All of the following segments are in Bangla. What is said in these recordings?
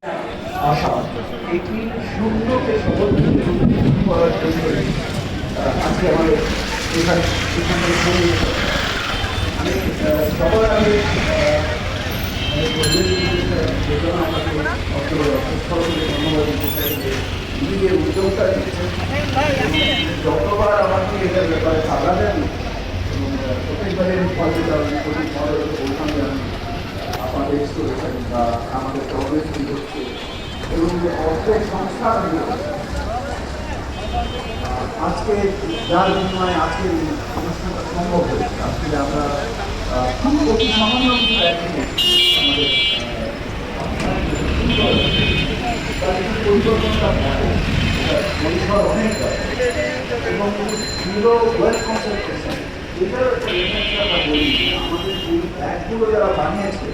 আশা এটি শূন্যকে সমর্থন করার জন্য আজকে আমাদের এখানে আমি সবার আগে ধন্যবাদ দিতে চাই যে উনি যে উদ্যোগটা নিয়েছেন যতবার আমাকে এটার ব্যাপারে সাড়া দেন এবং প্রত্যেকবারের ফলে বলতাম যে আমি আপনাদের করেছেন বা আমাদের গভর্নমেন্ট কি হচ্ছে এবং যে অর্থের সংস্থান আজকে যার বিনিময়ে আজকের এই অনুষ্ঠানটা সম্ভব হয়েছে আজকে আমরা খুব অতি সামান্য কিছু আমাদের পরিবর্তনটা পরিসর অনেকটা এবং জিরো ওয়েলথ কনসেন্ট্রেশন এটার একটা আমরা বলি আমাদের এই ব্যাগগুলো যারা বানিয়েছে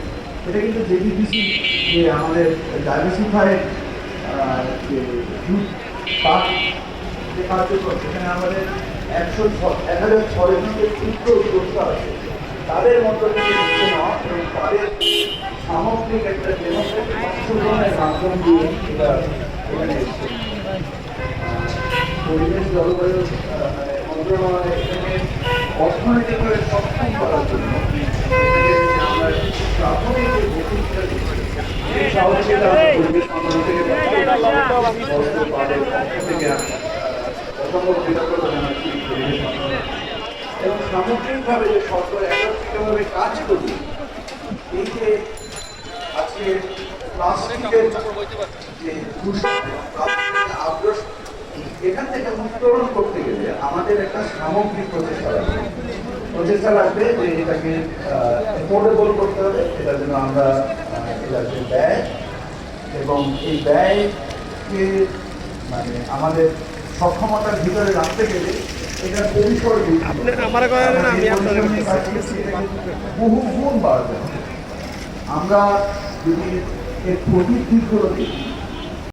এটা কিন্তু জেডিপিসি যে আমাদের ডাইভার্সিফাইড যে ইউথ পার্ক যে কার্যক্রম সেখানে আমাদের 1,006 জনের ক্ষুদ্র উদ্যোক্তা আছে তাদের মধ্যে থেকে নিচ্ছে নেওয়া এবং তাদের সামগ্রিক একটা ডেমোক্রেটিক অংশগ্রহণের মাধ্যম দিয়ে এটা এখানে এসছে পরিবেশ জলবায়ু মন্ত্রণালয় এখানে অর্থনৈতিকভাবে সক্ষম করার জন্য আমরা প্রাথমিক যে প্রতিষ্ঠা এই সহযোগিতা পরিবেশ মন্ত্রণালয় থেকে অসম্ভব কৃতজ্ঞতা জানাচ্ছি পরিবেশ মন্ত্রণালয় এবং সামগ্রিকভাবে যে সরকার একত্রিতভাবে কাজ করি এই যে আজকে প্লাস্টিকের যে আগ্রহ এখান থেকে উত্তরণ করতে গেলে আমাদের একটা সামগ্রিক প্রচেষ্টা লাগবে যে এটাকে অ্যাফোর্ডেবল করতে হবে এটার জন্য আমরা এটার যে ব্যয় এবং এই ব্যয়কে মানে আমাদের সক্ষমতার ভিতরে রাখতে গেলে এটার পরিসর বহু গুণ বাড়বে আমরা যদি এর প্রবৃদ্ধিগুলো দেখি